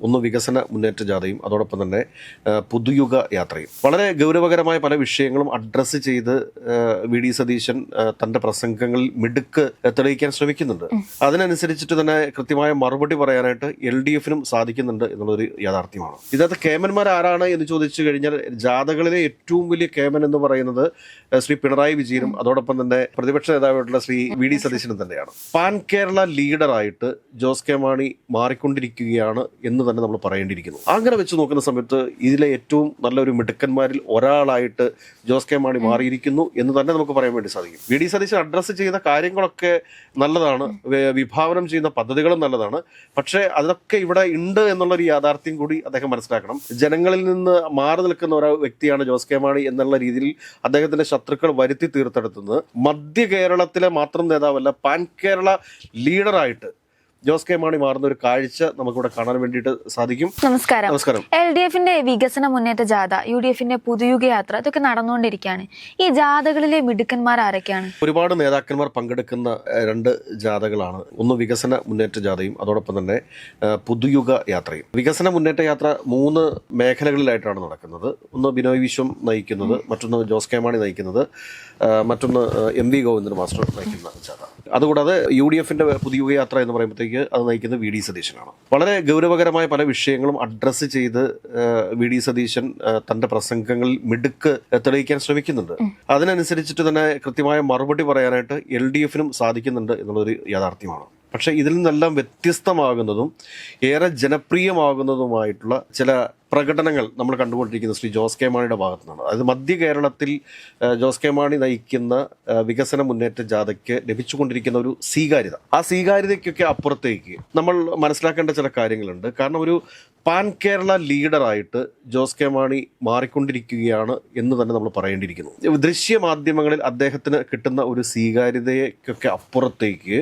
ഒന്ന് വികസന മുന്നേറ്റ ജാഥയും അതോടൊപ്പം തന്നെ പുതുയുഗ യാത്രയും. വളരെ ഗൗരവകരമായ പല വിഷയങ്ങളും അഡ്രസ്സ് ചെയ്ത് വി.ഡി. സതീശൻ തന്റെ പ്രസംഗങ്ങളിൽ മിടുക്ക് തെളിയിക്കാൻ ശ്രമിക്കുന്നുണ്ട്. അതിനനുസരിച്ചിട്ട് തന്നെ കൃത്യമായ മറുപടി പറയാനായിട്ട് LDF-നും സാധിക്കുന്നുണ്ട് എന്നുള്ളൊരു യാഥാർത്ഥ്യമാണ്. ഇതിനകത്ത് കേമന്മാർ ആരാണ് എന്ന് ചോദിച്ചു കഴിഞ്ഞാൽ ജാഥകളിലെ ഏറ്റവും വലിയ കേമൻ എന്ന് പറയുന്നത് ശ്രീ പിണറായി വിജയനും അതോടൊപ്പം തന്നെ പ്രതിപക്ഷ നേതാവായിട്ടുള്ള ശ്രീ വി.ഡി. സതീശനും തന്നെയാണ്. പാൻ കേരള ലീഡറായിട്ട് ജോസ് കെ മാണി മാറിക്കൊണ്ടിരിക്കുകയാണ് എന്ന് തന്നെ നമ്മൾ പറയേണ്ടിയിരിക്കുന്നു. അങ്ങനെ വെച്ച് നോക്കുന്ന സമയത്ത് ഇതിലെ ഏറ്റവും നല്ലൊരു മിടുക്കന്മാരിൽ ഒരാളായിട്ട് ജോസ് കെ മാണി മാറിയിരിക്കുന്നു എന്ന് തന്നെ നമുക്ക് പറയാൻ വേണ്ടി സാധിക്കും. വി.ഡി. സതീശൻ അഡ്രസ്സ് ചെയ്ത കാര്യങ്ങളൊക്കെ നല്ലതാണ്, വിഭാവനം ചെയ്യുന്ന പദ്ധതികളും നല്ലതാണ്. പക്ഷേ അതൊക്കെ ഇവിടെ ഉണ്ട് എന്നുള്ളൊരു യാഥാർത്ഥ്യം കൂടി അദ്ദേഹം മനസ്സിലാക്കണം. ജനങ്ങളിൽ നിന്ന് മാറി നിൽക്കുന്ന ഒരു വ്യക്തിയാണ് ജോസ് കെ മാണി എന്നുള്ള രീതിയിൽ അദ്ദേഹത്തിന്റെ ശത്രുക്കൾ വരുത്തി തീർത്തെടുത്തുന്നത് മധ്യ കേരളത്തിലെ മാത്രം നേതാവല്ല, പാൻ കേരള ലീഡറായിട്ട് ജോസ് കെ മാണി മാറുന്ന ഒരു കാഴ്ച നമുക്കിവിടെ കാണാൻ വേണ്ടിയിട്ട് സാധിക്കും. നമസ്കാരം. LDF-ന്റെ വികസന മുന്നേറ്റ ജാഥ, UDF-ന്റെ പുതുയുഗ യാത്ര, ഇതൊക്കെ നടന്നുകൊണ്ടിരിക്കുകയാണ്. ഈ ജാഥകളിലെ മിടുക്കന്മാർ ആരൊക്കെയാണ്? ഒരുപാട് നേതാക്കന്മാർ പങ്കെടുക്കുന്ന രണ്ട് ജാഥകളാണ്. ഒന്ന് വികസന മുന്നേറ്റ ജാഥയും അതോടൊപ്പം തന്നെ പുതുയുഗ യാത്രയും. വികസന മുന്നേറ്റ യാത്ര 3 മേഖലകളിലായിട്ടാണ് നടക്കുന്നത്. ഒന്ന് ബിനോയ് വിശ്വം നയിക്കുന്നത്, മറ്റൊന്ന് ജോസ് കെ മാണി നയിക്കുന്നത്, മറ്റൊന്ന് MV ഗോവിന്ദൻ മാസ്റ്റർ നയിക്കുന്ന ജാഥ. അതുകൂടാതെ UDF-ന്റെ പുതുയുഗ യാത്ര എന്ന് പറയുമ്പോഴത്തേക്ക് അത് നയിക്കുന്നത് വി.ഡി. സതീശനാണ്. വളരെ ഗൗരവകരമായ പല വിഷയങ്ങളും അഡ്രസ്സ് ചെയ്ത് വി.ഡി. സതീശൻ തന്റെ പ്രസംഗങ്ങളിൽ മിടുക്ക് തെളിയിക്കാൻ ശ്രമിക്കുന്നുണ്ട്. അതിനനുസരിച്ചിട്ട് തന്നെ കൃത്യമായ മറുപടി പറയാനായിട്ട് LDF-നും സാധിക്കുന്നുണ്ട് എന്നുള്ളൊരു യാഥാർത്ഥ്യമാണ്. പക്ഷേ ഇതിൽ നിന്നെല്ലാം വ്യത്യസ്തമാകുന്നതും ഏറെ ജനപ്രിയമാകുന്നതുമായിട്ടുള്ള ചില പ്രകടനങ്ങൾ നമ്മൾ കണ്ടുകൊണ്ടിരിക്കുന്നത് ശ്രീ ജോസ് കെ മാണിയുടെ ഭാഗത്തു നിന്നാണ്. അതായത് മധ്യ കേരളത്തിൽ ജോസ് കെ മാണി നയിക്കുന്ന വികസന മുന്നേറ്റ ജാഥയ്ക്ക് ലഭിച്ചുകൊണ്ടിരിക്കുന്ന ഒരു സ്വീകാര്യത, ആ സ്വീകാര്യതയ്ക്കൊക്കെ അപ്പുറത്തേക്ക് നമ്മൾ മനസ്സിലാക്കേണ്ട ചില കാര്യങ്ങളുണ്ട്. കാരണം ഒരു പാൻ കേരള ലീഡറായിട്ട് ജോസ് കെ മാണി മാറിക്കൊണ്ടിരിക്കുകയാണ് എന്ന് തന്നെ നമ്മൾ പറയേണ്ടിയിരിക്കുന്നു. ദൃശ്യമാധ്യമങ്ങളിൽ അദ്ദേഹത്തിന് കിട്ടുന്ന ഒരു സ്വീകാര്യതയ്ക്കൊക്കെ അപ്പുറത്തേക്ക്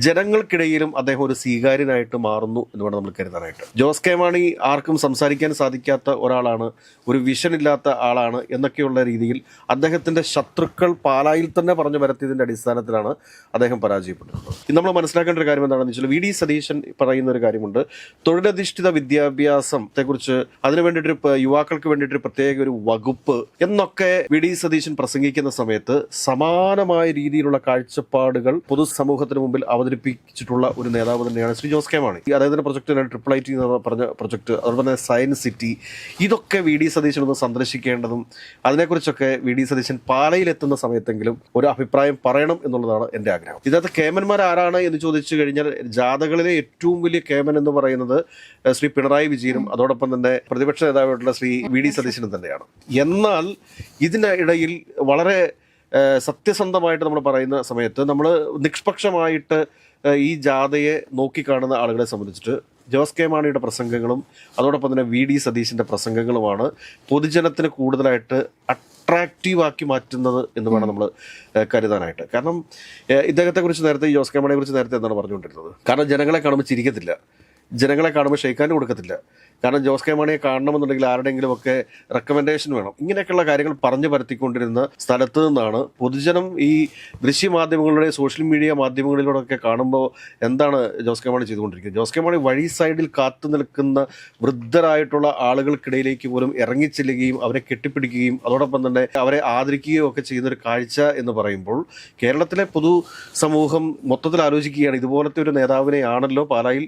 ജനങ്ങൾക്കിടയിലും അദ്ദേഹം ഒരു സ്വീകാര്യനായിട്ട് മാറുന്നു എന്ന് വേണം നമ്മൾ കരുതാനായിട്ട്. ജോസ് കെ മാണി ആർക്കും സംസാരിക്കാൻ സാധിക്കാത്ത ഒരാളാണ്, ഒരു വിഷൻ ഇല്ലാത്ത ആളാണ് എന്നൊക്കെയുള്ള രീതിയിൽ അദ്ദേഹത്തിന്റെ ശത്രുക്കൾ പാലായിൽ തന്നെ പറഞ്ഞു വരത്തിയതിന്റെ അടിസ്ഥാനത്തിലാണ് അദ്ദേഹം പരാജയപ്പെട്ടിട്ടുള്ളത്. ഇത് നമ്മൾ മനസ്സിലാക്കേണ്ട ഒരു കാര്യം എന്താണെന്ന് വെച്ചാൽ വി.ഡി. സതീശൻ പറയുന്ന ഒരു കാര്യമുണ്ട്. തൊഴിലധിഷ്ഠിത വിദ്യാഭ്യാസത്തെക്കുറിച്ച് അതിനു വേണ്ടിയിട്ട് യുവാക്കൾക്ക് വേണ്ടിയിട്ട് പ്രത്യേക ഒരു വകുപ്പ് എന്നൊക്കെ വി.ഡി. സതീശൻ പ്രസംഗിക്കുന്ന സമയത്ത് സമാനമായ രീതിയിലുള്ള കാഴ്ചപ്പാടുകൾ പൊതുസമൂഹത്തിന് മുമ്പിൽ അവതരിപ്പിച്ചിട്ടുള്ള ഒരു നേതാവ് തന്നെയാണ് ശ്രീ ജോസ് കെ മാണി. അദ്ദേഹത്തിന്റെ പ്രൊജക്ട് IIIT എന്ന് പറഞ്ഞ പ്രൊജക്ട്, അതുപോലെ തന്നെ സയൻസ് സിറ്റി, ഇതൊക്കെ വി.ഡി. സതീശൻ ഒന്ന് സന്ദർശിക്കേണ്ടതും അതിനെക്കുറിച്ചൊക്കെ വി.ഡി. സതീശൻ പാലയിലെത്തുന്ന സമയത്തെങ്കിലും ഒരു അഭിപ്രായം പറയണം എന്നുള്ളതാണ് എൻ്റെ ആഗ്രഹം. ഇതിനകത്ത് കേമന്മാർ ആരാണ് എന്ന് ചോദിച്ചു കഴിഞ്ഞാൽ ജാഥകളിലെ ഏറ്റവും വലിയ കേമൻ എന്ന് പറയുന്നത് ശ്രീ പിണറായി വിജയനും അതോടൊപ്പം തന്നെ പ്രതിപക്ഷ നേതാവായിട്ടുള്ള ശ്രീ വി.ഡി. സതീശനും തന്നെയാണ്. എന്നാൽ ഇതിനിടയിൽ വളരെ സത്യസന്ധമായിട്ട് നമ്മൾ പറയുന്ന സമയത്ത് നമ്മൾ നിഷ്പക്ഷമായിട്ട് ഈ ജാഥയെ നോക്കിക്കാണുന്ന ആളുകളെ സംബന്ധിച്ചിട്ട് ജോസ് കെ മാണിയുടെ പ്രസംഗങ്ങളും അതോടൊപ്പം തന്നെ വി.ഡി. സതീശൻ്റെ പ്രസംഗങ്ങളുമാണ് പൊതുജനത്തിന് കൂടുതലായിട്ട് അട്രാക്റ്റീവാക്കി മാറ്റുന്നത് എന്ന് വേണം നമ്മൾ കരുതാനായിട്ട്. കാരണം ഇദ്ദേഹത്തെക്കുറിച്ച് നേരത്തെ, ജോസ് കെ മാണിയെ കുറിച്ച് നേരത്തെ എന്താണ് പറഞ്ഞുകൊണ്ടിരുന്നത്? കാരണം ജനങ്ങളെ കാണുമ്പോൾ ചിരിക്കത്തില്ല, ജനങ്ങളെ കാണുമ്പോൾ ഷെയ്ക്കാനും കൊടുക്കത്തില്ല. കാരണം ജോസ് കെ മാണിയെ കാണണമെന്നുണ്ടെങ്കിൽ ആരുടെയെങ്കിലും ഒക്കെ റെക്കമെൻഡേഷൻ വേണം. ഇങ്ങനെയൊക്കെയുള്ള കാര്യങ്ങൾ പറഞ്ഞു പരത്തിക്കൊണ്ടിരുന്ന സ്ഥലത്ത് നിന്നാണ് പൊതുജനം ഈ ദൃശ്യമാധ്യമങ്ങളുടെ സോഷ്യൽ മീഡിയ മാധ്യമങ്ങളിലൂടെയൊക്കെ കാണുമ്പോൾ എന്താണ് ജോസ് കെ മാണി ചെയ്തുകൊണ്ടിരിക്കുന്നത്? ജോസ് കെ മാണി വഴി സൈഡിൽ കാത്തു നിൽക്കുന്ന വൃദ്ധരായിട്ടുള്ള ആളുകൾക്കിടയിലേക്ക് പോലും ഇറങ്ങിച്ചെല്ലുകയും അവരെ കെട്ടിപ്പിടിക്കുകയും അതോടൊപ്പം തന്നെ അവരെ ആദരിക്കുകയും ഒക്കെ ചെയ്യുന്നൊരു കാഴ്ച എന്ന് പറയുമ്പോൾ കേരളത്തിലെ പൊതു സമൂഹം മൊത്തത്തിൽ ആലോചിക്കുകയാണ്, ഇതുപോലത്തെ ഒരു നേതാവിനെയാണല്ലോ പാലായിൽ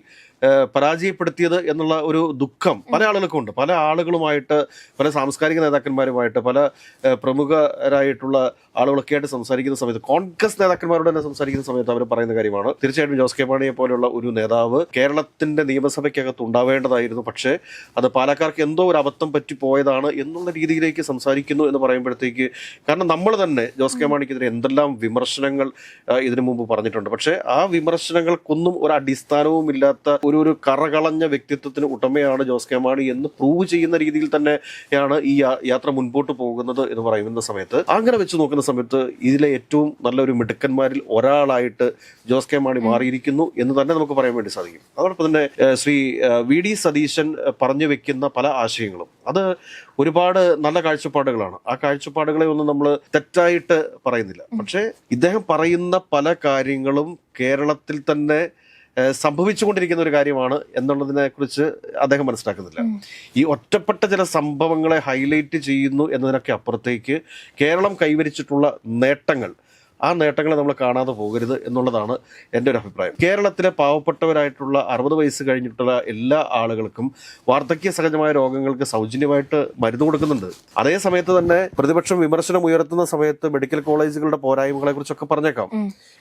പരാജയപ്പെടുത്തിയത് എന്നുള്ള ഒരു ദുഃഖം പല ആളുകൾക്കുണ്ട്. പല ആളുകളുമായിട്ട്, പല സാംസ്കാരിക നേതാക്കന്മാരുമായിട്ട്, പല പ്രമുഖരായിട്ടുള്ള ആളുകളൊക്കെ ആയിട്ട് സംസാരിക്കുന്ന സമയത്ത്, കോൺഗ്രസ് നേതാക്കന്മാരോട് തന്നെ സംസാരിക്കുന്ന സമയത്ത് അവർ പറയുന്ന കാര്യമാണ്, തീർച്ചയായിട്ടും ജോസ് കെ മാണിയെ പോലെയുള്ള ഒരു നേതാവ് കേരളത്തിന്റെ നിയമസഭയ്ക്കകത്ത് ഉണ്ടാവേണ്ടതായിരുന്നു, പക്ഷേ അത് പാലക്കാർക്ക് എന്തോ ഒരു അബദ്ധം പറ്റിപ്പോയതാണ് എന്നുള്ള രീതിയിലേക്ക് സംസാരിക്കുന്നു എന്ന് പറയുമ്പോഴത്തേക്ക്, കാരണം നമ്മൾ തന്നെ ജോസ് കെ മാണിക്കെതിരെ എന്തെല്ലാം വിമർശനങ്ങൾ ഇതിനു മുമ്പ് പറഞ്ഞിട്ടുണ്ട്. പക്ഷേ ആ വിമർശനങ്ങൾക്കൊന്നും ഒരു അടിസ്ഥാനവും ഇല്ലാത്ത ഒരു കറകളഞ്ഞ വ്യക്തിത്വത്തിന് ഉടമയാണ് ജോസ് കെ മാണി എന്ന് പ്രൂവ് ചെയ്യുന്ന രീതിയിൽ തന്നെയാണ് ഈ യാത്ര മുൻപോട്ട് പോകുന്നത് എന്ന് പറയുന്ന സമയത്ത്, അങ്ങനെ വെച്ച് നോക്കുന്ന സമയത്ത് ഇതിലെ ഏറ്റവും നല്ലൊരു മിടുക്കന്മാരിൽ ഒരാളായിട്ട് ജോസ് കെ മാണി മാറിയിരിക്കുന്നു എന്ന് തന്നെ നമുക്ക് പറയാൻ വേണ്ടി സാധിക്കും. അതോടൊപ്പം തന്നെ ശ്രീ വി.ഡി. സതീശൻ പറഞ്ഞു വെക്കുന്ന പല ആശയങ്ങളും അത് ഒരുപാട് നല്ല കാഴ്ചപ്പാടുകളാണ്. ആ കാഴ്ചപ്പാടുകളെ ഒന്നും നമ്മൾ തെറ്റായിട്ട് പറയുന്നില്ല. പക്ഷേ ഇദ്ദേഹം പറയുന്ന പല കാര്യങ്ങളും കേരളത്തിൽ തന്നെ സംഭവിച്ചുകൊണ്ടിരിക്കുന്ന ഒരു കാര്യമാണ് എന്നുള്ളതിനെ കുറിച്ച് അദ്ദേഹം മനസ്സിലാക്കുന്നില്ല. ഈ ഒറ്റപ്പെട്ട ചില സംഭവങ്ങളെ ഹൈലൈറ്റ് ചെയ്യുന്നു എന്നതിനൊക്കെ അപ്പുറത്തേക്ക് കേരളം കൈവരിച്ചിട്ടുള്ള നേട്ടങ്ങൾ, ആ നേട്ടങ്ങളെ നമ്മൾ കാണാതെ പോകരുത് എന്നുള്ളതാണ് എൻ്റെ ഒരു അഭിപ്രായം. കേരളത്തിലെ പാവപ്പെട്ടവരായിട്ടുള്ള 60 വയസ്സ് കഴിഞ്ഞിട്ടുള്ള എല്ലാ ആളുകൾക്കും വാർദ്ധക്യ സഹജമായ രോഗങ്ങൾക്ക് സൗജന്യമായിട്ട് മരുന്ന് കൊടുക്കുന്നുണ്ട്. അതേ സമയത്ത് തന്നെ പ്രതിപക്ഷം വിമർശനം ഉയർത്തുന്ന സമയത്ത് മെഡിക്കൽ കോളേജുകളുടെ പോരായ്മകളെ കുറിച്ചൊക്കെ പറഞ്ഞേക്കാം.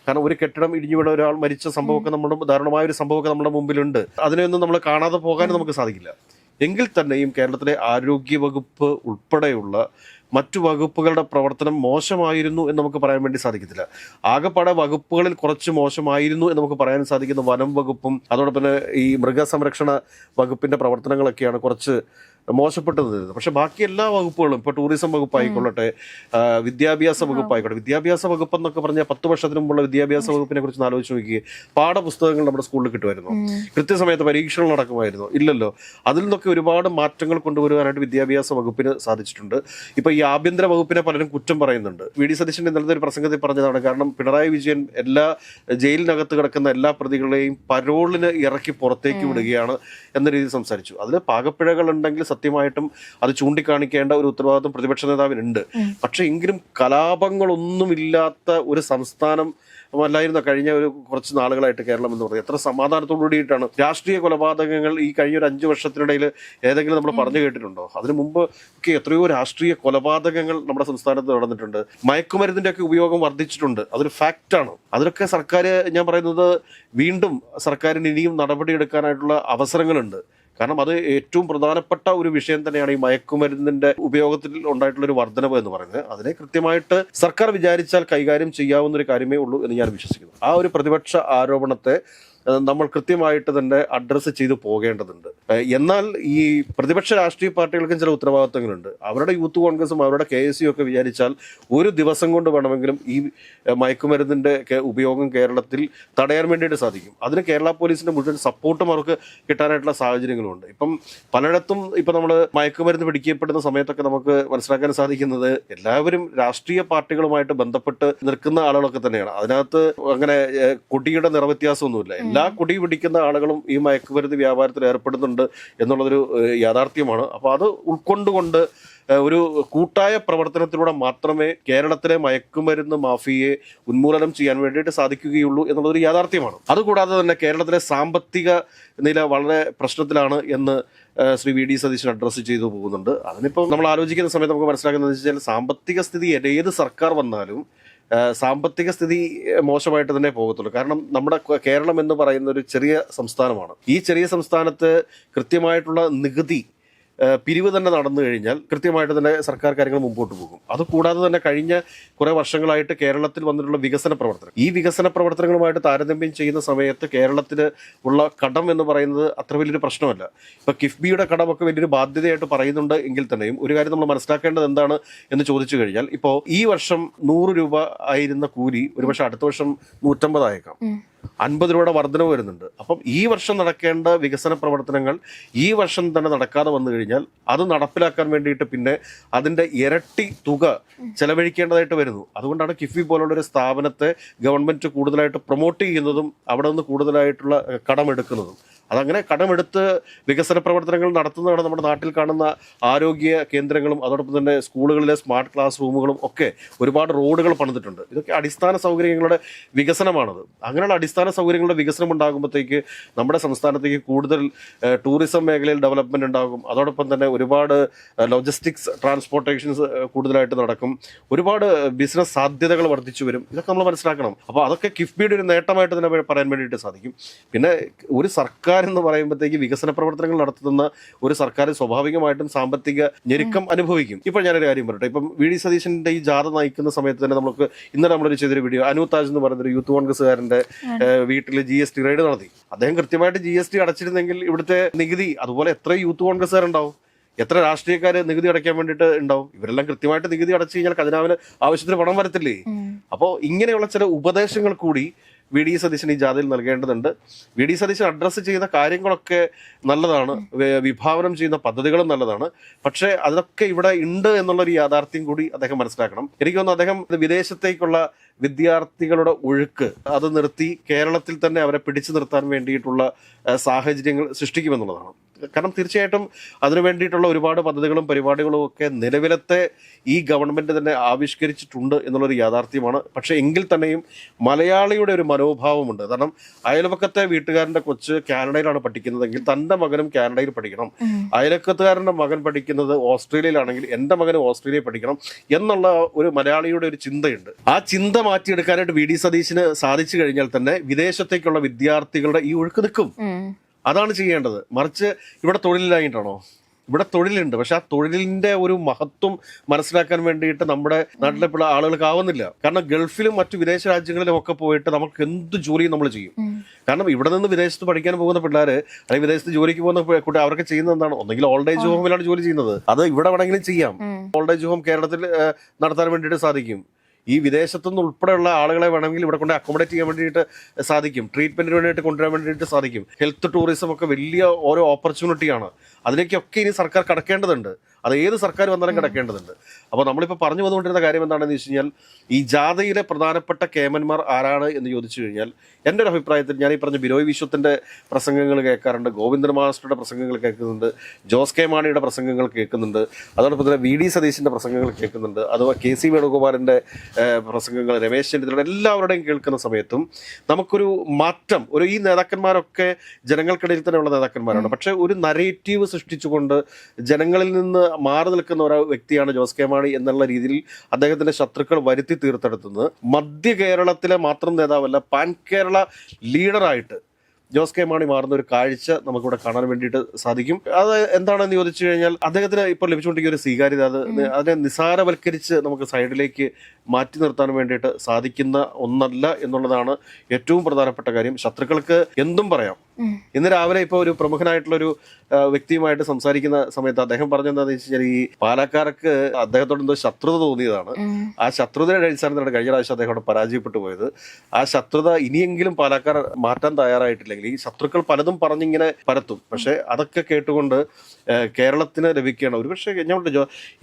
കാരണം ഒരു കെട്ടിടം ഇടിഞ്ഞു വീണ ഒരാൾ മരിച്ച സംഭവമൊക്കെ ദാരുണമായ ഒരു സംഭവമൊക്കെ നമ്മുടെ മുമ്പിലുണ്ട്. അതിനെയൊന്നും നമ്മൾ കാണാതെ പോകാനും നമുക്ക് സാധിക്കില്ല. എങ്കിൽ തന്നെയും കേരളത്തിലെ ആരോഗ്യ വകുപ്പ് ഉൾപ്പെടെയുള്ള മറ്റു വകുപ്പുകളുടെ പ്രവർത്തനം മോശമായിരുന്നു എന്ന് നമുക്ക് പറയാൻ വേണ്ടി സാധിക്കത്തില്ല. ആകെപ്പാടെ വകുപ്പുകളിൽ കുറച്ച് മോശമായിരുന്നു എന്ന് നമുക്ക് പറയാൻ സാധിക്കുന്ന വനം വകുപ്പും അതോടൊപ്പം തന്നെ ഈ മൃഗസംരക്ഷണ വകുപ്പിന്റെ പ്രവർത്തനങ്ങളൊക്കെയാണ് കുറച്ച് മോശപ്പെട്ടത്. പക്ഷെ ബാക്കി എല്ലാ വകുപ്പുകളും, ഇപ്പോൾ ടൂറിസം വകുപ്പായിക്കൊള്ളട്ടെ, വിദ്യാഭ്യാസ വകുപ്പായിക്കോട്ടെ, വിദ്യാഭ്യാസ വകുപ്പ് എന്നൊക്കെ പറഞ്ഞാൽ 10 വർഷത്തിന് മുമ്പുള്ള വിദ്യാഭ്യാസ വകുപ്പിനെ കുറിച്ച് ആലോചിച്ച് നോക്കിയേ. പാഠപുസ്തകങ്ങൾ നമ്മുടെ സ്കൂളിൽ കിട്ടുമായിരുന്നു, കൃത്യസമയത്ത് പരീക്ഷകൾ നടക്കുമായിരുന്നു? ഇല്ലല്ലോ. അതിൽ നിന്നൊക്കെ ഒരുപാട് മാറ്റങ്ങൾ കൊണ്ടുവരുവാനായിട്ട് വിദ്യാഭ്യാസ വകുപ്പിന് സാധിച്ചിട്ടുണ്ട്. ഇപ്പൊ ഈ ആഭ്യന്തര വകുപ്പിനെ പലരും കുറ്റം പറയുന്നുണ്ട്. വി.ഡി. സതീശൻ ഇന്നലത്തെ ഒരു പ്രസംഗത്തിൽ പറഞ്ഞതാണ്. കാരണം പിണറായി വിജയൻ എല്ലാ ജയിലിനകത്ത് കിടക്കുന്ന എല്ലാ പ്രതികളെയും പരോളിന് ഇറക്കി പുറത്തേക്ക് വിടുകയാണ് എന്ന രീതിയിൽ സംസാരിച്ചു. അതിൽ പാകപ്പിഴകൾ ഉണ്ടെങ്കിൽ സത്യമായിട്ടും അത് ചൂണ്ടിക്കാണിക്കേണ്ട ഒരു ഉത്തരവാദിത്വം പ്രതിപക്ഷ നേതാവിനുണ്ട്. പക്ഷെ എങ്കിലും കലാപങ്ങളൊന്നുമില്ലാത്ത ഒരു സംസ്ഥാനം അല്ലായിരുന്നു കഴിഞ്ഞ കുറച്ച് നാളുകളായിട്ട് കേരളം എന്ന് പറയുന്നത്. എത്ര സമാധാനത്തോടു കൂടിയിട്ടാണ് രാഷ്ട്രീയ കൊലപാതകങ്ങൾ ഈ കഴിഞ്ഞ ഒരു 5 വർഷത്തിനിടയിൽ ഏതെങ്കിലും നമ്മൾ പറഞ്ഞു കേട്ടിട്ടുണ്ടോ? അതിനു മുമ്പ് ഒക്കെ എത്രയോ രാഷ്ട്രീയ കൊലപാതകങ്ങൾ നമ്മുടെ സംസ്ഥാനത്ത് നടന്നിട്ടുണ്ട്. മയക്കുമരുന്നിന്റെ ഒക്കെ ഉപയോഗം വർദ്ധിച്ചിട്ടുണ്ട്. അതൊരു ഫാക്റ്റാണ്. അതിലൊക്കെ സർക്കാർ, ഞാൻ പറയുന്നത് വീണ്ടും സർക്കാരിന് ഇനിയും നടപടിയെടുക്കാനായിട്ടുള്ള അവസരങ്ങളുണ്ട്. കാരണം അത് ഏറ്റവും പ്രധാനപ്പെട്ട ഒരു വിഷയം തന്നെയാണ് ഈ മയക്കുമരുന്നിന്റെ ഉപയോഗത്തിൽ ഉണ്ടായിട്ടുള്ള ഒരു വർധനവ് എന്ന് പറയുന്നത്. അതിനെ കൃത്യമായിട്ട് സർക്കാർ വിചാരിച്ചാൽ കൈകാര്യം ചെയ്യാവുന്ന ഒരു കാര്യമേ ഉള്ളൂ എന്ന് ഞാൻ വിശ്വസിക്കുന്നു. ആ ഒരു പ്രതിപക്ഷ ആരോപണത്തെ നമ്മൾ കൃത്യമായിട്ട് തന്നെ അഡ്രസ്സ് ചെയ്ത് പോകേണ്ടതുണ്ട്. എന്നാൽ ഈ പ്രതിപക്ഷ രാഷ്ട്രീയ പാർട്ടികൾക്കും ചില ഉത്തരവാദിത്തങ്ങളുണ്ട്. അവരുടെ യൂത്ത് കോൺഗ്രസും അവരുടെ KSU ഒക്കെ വിചാരിച്ചാൽ ഒരു ദിവസം കൊണ്ട് വേണമെങ്കിലും ഈ മയക്കുമരുന്നിന്റെ ഉപയോഗം കേരളത്തിൽ തടയാൻ വേണ്ടിയിട്ട് സാധിക്കും. അതിന് കേരള പോലീസിന്റെ മുഴുവൻ സപ്പോർട്ടും അവർക്ക് കിട്ടാനായിട്ടുള്ള സാഹചര്യങ്ങളുണ്ട്. ഇപ്പം പലയിടത്തും ഇപ്പം നമ്മൾ മയക്കുമരുന്ന് പിടിക്കപ്പെടുന്ന സമയത്തൊക്കെ നമുക്ക് മനസ്സിലാക്കാൻ സാധിക്കുന്നത് എല്ലാവരും രാഷ്ട്രീയ പാർട്ടികളുമായിട്ട് ബന്ധപ്പെട്ട് നിൽക്കുന്ന ആളുകളൊക്കെ തന്നെയാണ്. അതിനകത്ത് അങ്ങനെ കൊടിയുടെ നിറവ്യത്യാസമൊന്നുമില്ല. എല്ലാ കൊടി പിടിക്കുന്ന ആളുകളും ഈ മയക്കുമരുന്ന് വ്യാപാരത്തിൽ ഏർപ്പെടുന്നുണ്ട് എന്നുള്ളതൊരു യാഥാർത്ഥ്യമാണ്. അപ്പോൾ അത് ഉൾക്കൊണ്ടുകൊണ്ട് ഒരു കൂട്ടായ പ്രവർത്തനത്തിലൂടെ മാത്രമേ കേരളത്തിലെ മയക്കുമരുന്ന് മാഫിയയെ ഉന്മൂലനം ചെയ്യാൻ വേണ്ടിയിട്ട് സാധിക്കുകയുള്ളൂ എന്നുള്ളതൊരു യാഥാർത്ഥ്യമാണ്. അതുകൂടാതെ തന്നെ കേരളത്തിലെ സാമ്പത്തിക നില വളരെ പ്രശ്നത്തിലാണ് എന്ന് ശ്രീ വി.ഡി. സതീശൻ അഡ്രസ്സ് ചെയ്തു പോകുന്നുണ്ട്. അതിനിപ്പോൾ നമ്മൾ ആലോചിക്കുന്ന സമയത്ത് നമുക്ക് മനസ്സിലാക്കുന്നത് വെച്ചാൽ സാമ്പത്തിക സ്ഥിതി ഏത് സർക്കാർ വന്നാലും സാമ്പത്തിക സ്ഥിതി മോശമായിട്ട് തന്നെ പോകത്തുള്ളൂ. കാരണം നമ്മുടെ കേരളം എന്ന് പറയുന്ന ഒരു ചെറിയ സംസ്ഥാനമാണ്. ഈ ചെറിയ സംസ്ഥാനത്ത് കൃത്യമായിട്ടുള്ള നികുതി പിരിവ് തന്നെ നടന്നു കഴിഞ്ഞാൽ കൃത്യമായിട്ട് തന്നെ സർക്കാർ കാര്യങ്ങൾ മുമ്പോട്ട് പോകും. അതുകൂടാതെ തന്നെ കഴിഞ്ഞ കുറേ വർഷങ്ങളായിട്ട് കേരളത്തിൽ വന്നിട്ടുള്ള വികസന പ്രവർത്തനം, ഈ വികസന പ്രവർത്തനങ്ങളുമായിട്ട് താരതമ്യം ചെയ്യുന്ന സമയത്ത് കേരളത്തിന് ഉള്ള കടം എന്ന് പറയുന്നത് അത്ര വലിയൊരു പ്രശ്നമല്ല. ഇപ്പൊ കിഫ്ബിയുടെ കടമൊക്കെ വലിയൊരു ബാധ്യതയായിട്ട് പറയുന്നുണ്ട് എങ്കിൽ തന്നെയും ഒരു കാര്യം നമ്മൾ മനസ്സിലാക്കേണ്ടത് എന്താണ് എന്ന് ചോദിച്ചു കഴിഞ്ഞാൽ, ഇപ്പോൾ ഈ വർഷം 100 രൂപ ആയിരുന്ന കൂലി ഒരുപക്ഷെ അടുത്ത വർഷം 150 ആയേക്കാം. 50 രൂപയുടെ വർധനവ് വരുന്നുണ്ട്. അപ്പം ഈ വർഷം നടക്കേണ്ട വികസന പ്രവർത്തനങ്ങൾ ഈ വർഷം തന്നെ നടക്കാതെ വന്നു കഴിഞ്ഞാൽ അത് നടപ്പിലാക്കാൻ വേണ്ടിയിട്ട് പിന്നെ അതിന്റെ ഇരട്ടി തുക ചെലവഴിക്കേണ്ടതായിട്ട് വരുന്നു. അതുകൊണ്ടാണ് കിഫ്ബി പോലുള്ള ഒരു സ്ഥാപനത്തെ ഗവൺമെന്റ് കൂടുതലായിട്ട് പ്രൊമോട്ട് ചെയ്യുന്നതും അവിടെ നിന്ന് കൂടുതലായിട്ടുള്ള കടമെടുക്കുന്നതും. അതങ്ങനെ കടമെടുത്ത് വികസന പ്രവർത്തനങ്ങൾ നടത്തുന്നതാണ് നമ്മുടെ നാട്ടിൽ കാണുന്ന ആരോഗ്യ കേന്ദ്രങ്ങളും അതോടൊപ്പം തന്നെ സ്കൂളുകളിലെ സ്മാർട്ട് ക്ലാസ് റൂമുകളും ഒക്കെ. ഒരുപാട് റോഡുകൾ പണിതിട്ടുണ്ട്. ഇതൊക്കെ അടിസ്ഥാന സൗകര്യങ്ങളുടെ വികസനമാണത്. അങ്ങനെയുള്ള അടിസ്ഥാന സൗകര്യങ്ങളുടെ വികസനം ഉണ്ടാകുമ്പോഴത്തേക്ക് നമ്മുടെ സംസ്ഥാനത്തേക്ക് കൂടുതൽ ടൂറിസം മേഖലയിൽ ഡെവലപ്മെന്റ് ഉണ്ടാകും. അതോടൊപ്പം തന്നെ ഒരുപാട് ലോജിസ്റ്റിക്സ് ട്രാൻസ്പോർട്ടേഷൻസ് കൂടുതലായിട്ട് നടക്കും. ഒരുപാട് ബിസിനസ് സാധ്യതകൾ വർദ്ധിച്ചു വരും. ഇതൊക്കെ നമ്മൾ മനസ്സിലാക്കണം. അപ്പോൾ അതൊക്കെ കിഫ്ബിയുടെ ഒരു നേട്ടമായിട്ട് തന്നെ പറയാൻ വേണ്ടിയിട്ട് സാധിക്കും. പിന്നെ ഒരു സർക്കാർ എന്ന് പറയുമ്പോഴത്തേക്ക് വികസന പ്രവർത്തനങ്ങൾ നടത്തുന്ന ഒരു സർക്കാർ സ്വാഭാവികമായിട്ടും സാമ്പത്തിക ഞെരുക്കം അനുഭവിക്കും. ഇപ്പോൾ ഞാനൊരു കാര്യം പറയട്ടെ. ഇപ്പം വി.ഡി. സതീശന്റെ ഈ ജാഥ നയിക്കുന്ന സമയത്ത് തന്നെ നമുക്ക് ഇന്നലെ നമ്മളൊരു ചെയ്തൊരു വീഡിയോ, അനൂതാജ് എന്ന് പറയുന്നൊരു യൂത്ത് കോൺഗ്രസ്സുകാരന്റെ വീട്ടിൽ GST റെയ്ഡ് നടത്തി. അദ്ദേഹം കൃത്യമായിട്ട് GST അടച്ചിരുന്നെങ്കിൽ ഇവിടുത്തെ നികുതി, അതുപോലെ എത്ര യൂത്ത് കോൺഗ്രസ്സുകാരുണ്ടാവും, എത്ര രാഷ്ട്രീയക്കാർ നികുതി അടയ്ക്കാൻ വേണ്ടിയിട്ട് ഉണ്ടാവും. ഇവരെല്ലാം കൃത്യമായിട്ട് നികുതി അടച്ചു കഴിഞ്ഞാൽ ഖജനാവിന് ആവശ്യത്തിന് പണം വരത്തില്ലേ? അപ്പോൾ ഇങ്ങനെയുള്ള ചില ഉപദേശങ്ങൾ കൂടി വി ഡി സതീശൻ ഈ ജാഥയിൽ നൽകേണ്ടതുണ്ട്. വി ഡി സതീശൻ അഡ്രസ്സ് ചെയ്ത കാര്യങ്ങളൊക്കെ നല്ലതാണ്, വിഭാവനം ചെയ്യുന്ന പദ്ധതികളും നല്ലതാണ്. പക്ഷേ അതൊക്കെ ഇവിടെ ഉണ്ട് എന്നുള്ളൊരു യാഥാർത്ഥ്യം കൂടി അദ്ദേഹം മനസ്സിലാക്കണം. എനിക്ക് തോന്നുന്നു അദ്ദേഹം വിദേശത്തേക്കുള്ള വിദ്യാർത്ഥികളുടെ ഒഴുക്ക് അത് നിർത്തി കേരളത്തിൽ തന്നെ അവരെ പിടിച്ചു നിർത്താൻ വേണ്ടിയിട്ടുള്ള സാഹചര്യങ്ങൾ സൃഷ്ടിക്കുമെന്നുള്ളതാണ്. കാരണം തീർച്ചയായിട്ടും അതിനു വേണ്ടിയിട്ടുള്ള ഒരുപാട് പദ്ധതികളും പരിപാടികളും ഒക്കെ നിലവിലത്തെ ഈ ഗവൺമെന്റ് തന്നെ ആവിഷ്കരിച്ചിട്ടുണ്ട് എന്നുള്ളൊരു യാഥാർത്ഥ്യമാണ്. പക്ഷേ എങ്കിൽ തന്നെയും മലയാളിയുടെ ഒരു മനോഭാവമുണ്ട്. കാരണം അയൽപക്കത്തെ വീട്ടുകാരന്റെ കൊച്ച് കാനഡയിലാണ് പഠിക്കുന്നതെങ്കിൽ തന്റെ മകനും കാനഡയിൽ പഠിക്കണം, അയൽപക്കത്തുകാരന്റെ മകൻ പഠിക്കുന്നത് ഓസ്ട്രേലിയയിലാണെങ്കിൽ എന്റെ മകനും ഓസ്ട്രേലിയയിൽ പഠിക്കണം എന്നുള്ള ഒരു മലയാളിയുടെ ഒരു ചിന്തയുണ്ട്. ആ ചിന്ത മാറ്റിയെടുക്കാനായിട്ട് വി ഡി സതീശന് സാധിച്ചു കഴിഞ്ഞാൽ തന്നെ വിദേശത്തേക്കുള്ള വിദ്യാർത്ഥികളുടെ ഈ ഒഴുക്ക് നിൽക്കും. അതാണ് ചെയ്യേണ്ടത്. മറിച്ച് ഇവിടെ തൊഴിലില്ലായിട്ടാണോ? ഇവിടെ തൊഴിലുണ്ട്, പക്ഷെ ആ തൊഴിലിന്റെ ഒരു മഹത്വം മനസ്സിലാക്കാൻ വേണ്ടിയിട്ട് നമ്മുടെ നാട്ടിലെ ആളുകൾക്ക് ആവുന്നില്ല. കാരണം ഗൾഫിലും മറ്റു വിദേശ രാജ്യങ്ങളിലും ഒക്കെ പോയിട്ട് നമുക്ക് എന്ത് ജോലിയും നമ്മൾ ചെയ്യും. കാരണം ഇവിടെ നിന്ന് വിദേശത്ത് പഠിക്കാൻ പോകുന്ന പിള്ളേർ അല്ലെങ്കിൽ വിദേശത്ത് ജോലിക്ക് പോകുന്ന കുട്ടി അവർക്ക് ചെയ്യുന്നത് എന്താണ്? ഒന്നെങ്കിൽ ഓൾഡ് ഏജ് ഹോമിലാണ് ജോലി ചെയ്യുന്നത്, അത് ഇവിടെ വേണമെങ്കിലും ചെയ്യാം. ഓൾഡ് ഏജ് ഹോം കേരളത്തിൽ നടത്താൻ വേണ്ടിയിട്ട് സാധിക്കും. ഈ വിദേശത്തുനിന്ന് ഉൾപ്പെടെയുള്ള ആളുകളെ വേണമെങ്കിൽ ഇവിടെ കൊണ്ട് അക്കോമഡേറ്റ് ചെയ്യാൻ വേണ്ടിയിട്ട് സാധിക്കും. ട്രീറ്റ്മെന്റിന് വേണ്ടിയിട്ട് കൊണ്ടുവരാൻ വേണ്ടിയിട്ട് സാധിക്കും. ഹെൽത്ത് ടൂറിസം ഒക്കെ വലിയ ഓരോ ഓപ്പർച്യൂണിറ്റിയാണ്. അതിലേക്കൊക്കെ ഇനി സർക്കാർ കടക്കേണ്ടതുണ്ട്. അത് ഏത് സർക്കാർ വന്നാലും കിടക്കേണ്ടതുണ്ട്. അപ്പോൾ നമ്മളിപ്പോൾ പറഞ്ഞു വന്നുകൊണ്ടിരുന്ന കാര്യം എന്താണെന്ന് വെച്ച് കഴിഞ്ഞാൽ ഈ ജാഥയിലെ പ്രധാനപ്പെട്ട കേമന്മാർ ആരാണ് എന്ന് ചോദിച്ചു കഴിഞ്ഞാൽ എൻ്റെ ഒരു അഭിപ്രായത്തിൽ ഞാൻ ഈ പറഞ്ഞ ബിനോയ് വിശ്വത്തിൻ്റെ പ്രസംഗങ്ങൾ കേൾക്കാറുണ്ട്, ഗോവിന്ദൻ മാസ്റ്ററുടെ പ്രസംഗങ്ങൾ കേൾക്കുന്നുണ്ട്, ജോസ് കെ മാണിയുടെ പ്രസംഗങ്ങൾ കേൾക്കുന്നുണ്ട്, അതോടൊപ്പം തന്നെ വി ഡി സതീശൻ്റെ പ്രസംഗങ്ങൾ കേൾക്കുന്നുണ്ട്, അഥവാ കെ സി വേണുഗോപാലിൻ്റെ പ്രസംഗങ്ങൾ, രമേശ് ചെന്നിത്തല എല്ലാവരുടെയും കേൾക്കുന്ന സമയത്തും നമുക്കൊരു മാറ്റം, ഈ നേതാക്കന്മാരൊക്കെ ജനങ്ങൾക്കിടയിൽ തന്നെയുള്ള നേതാക്കന്മാരാണ്. പക്ഷേ ഒരു നരേറ്റീവ് സൃഷ്ടിച്ചുകൊണ്ട് ജനങ്ങളിൽ നിന്ന് മാറി നിൽക്കുന്ന ഒരു വ്യക്തിയാണ് ജോസ് കെ മാണി എന്നുള്ള രീതിയിൽ അദ്ദേഹത്തിന്റെ ശത്രുക്കൾ വരുത്തി തീർത്തെടുത്തുന്നത്. മധ്യ കേരളത്തിലെ മാത്രം നേതാവല്ല, പാൻ കേരള ലീഡറായിട്ട് ജോസ് കെ മാണി മാറുന്ന ഒരു കാഴ്ച നമുക്കിവിടെ കാണാൻ വേണ്ടിയിട്ട് സാധിക്കും. അത് എന്താണെന്ന് ചോദിച്ചു കഴിഞ്ഞാൽ അദ്ദേഹത്തിന് ഇപ്പോൾ ലഭിച്ചുകൊണ്ടിരിക്കുന്ന ഒരു സ്വീകാര്യത അതിനെ നിസാരവൽക്കരിച്ച് നമുക്ക് സൈഡിലേക്ക് മാറ്റി നിർത്താൻ വേണ്ടിയിട്ട് സാധിക്കുന്ന ഒന്നല്ല എന്നുള്ളതാണ് ഏറ്റവും പ്രധാനപ്പെട്ട കാര്യം. ശത്രുക്കൾക്ക് എന്തും പറയാം. ഇന്ന് രാവിലെ ഇപ്പോൾ ഒരു പ്രമുഖനായിട്ടുള്ളൊരു വ്യക്തിയുമായിട്ട് സംസാരിക്കുന്ന സമയത്ത് അദ്ദേഹം പറഞ്ഞെന്താണെന്ന് വെച്ച് കഴിഞ്ഞാൽ ഈ പാലക്കാർക്ക് അദ്ദേഹത്തോട് എന്തോ ശത്രുത തോന്നിയതാണ്. ആ ശത്രുതയുടെ അടിസ്ഥാനത്തിലാണ് കഴിഞ്ഞ പ്രാവശ്യം അദ്ദേഹം അവിടെ പരാജയപ്പെട്ടു പോയത്. ആ ശത്രുത ഇനിയെങ്കിലും പാലക്കാർ മാറ്റാൻ തയ്യാറായിട്ടില്ലെങ്കിൽ ഈ ശത്രുക്കൾ പലതും പറഞ്ഞിങ്ങനെ പരത്തും. പക്ഷെ അതൊക്കെ കേട്ടുകൊണ്ട് കേരളത്തിന് ലഭിക്കുകയാണ്. ഒരുപക്ഷെ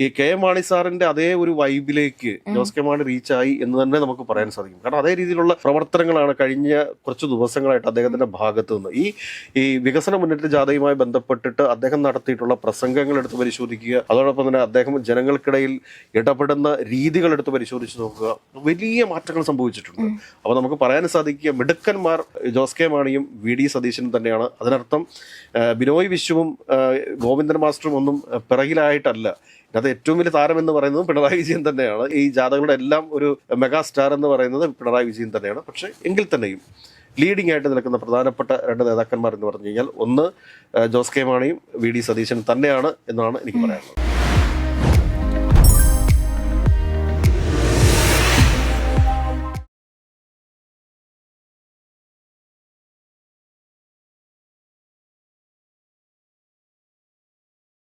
ഈ കെ മാണി സാറിന്റെ അതേ ഒരു വൈബിലേക്ക് ജോസ് കെ മാണി റീച്ചായി എന്ന് തന്നെ നമുക്ക് പറയാൻ സാധിക്കും. കാരണം അതേ രീതിയിലുള്ള പ്രവർത്തനങ്ങളാണ് കഴിഞ്ഞ കുറച്ച് ദിവസങ്ങളായിട്ട് അദ്ദേഹത്തിന്റെ ഭാഗത്തു നിന്ന് ഈ വികസന മുന്നേറ്റ ജാഥയുമായി ബന്ധപ്പെട്ടിട്ട് അദ്ദേഹം നടത്തിയിട്ടുള്ള പ്രസംഗങ്ങൾ എടുത്ത് പരിശോധിക്കുക, അതോടൊപ്പം തന്നെ അദ്ദേഹം ജനങ്ങൾക്കിടയിൽ ഇടപെടുന്ന രീതികൾ എടുത്ത് പരിശോധിച്ച് നോക്കുക. വലിയ മാറ്റങ്ങൾ സംഭവിച്ചിട്ടുണ്ട്. അപ്പോൾ നമുക്ക് പറയാൻ സാധിക്കുക മിടുക്കന്മാർ ജോസ് കെ മാണിയും വി ഡി സതീശനും തന്നെയാണ്. അതിനർത്ഥം ബിനോയ് വിശ്വവും ഗോവിന്ദൻ മാസ്റ്ററും ഒന്നും പിറകിലായിട്ടല്ല. അത് ഏറ്റവും വലിയ താരം എന്ന് പറയുന്നത് പിണറായി വിജയൻ തന്നെയാണ്. ഈ ജാഥകളുടെ എല്ലാം ഒരു മെഗാ സ്റ്റാർ എന്ന് പറയുന്നത് പിണറായി വിജയൻ തന്നെയാണ്. പക്ഷേ എങ്കിൽ തന്നെയും ലീഡിംഗ് ആയിട്ട് നിൽക്കുന്ന പ്രധാനപ്പെട്ട രണ്ട് നേതാക്കന്മാർ എന്ന് പറഞ്ഞു കഴിഞ്ഞാൽ ഒന്ന് ജോസ് കെ മാണിയും വി ഡി സതീശനും തന്നെയാണ് എന്നാണ് എനിക്ക് പറയാനുള്ളത്.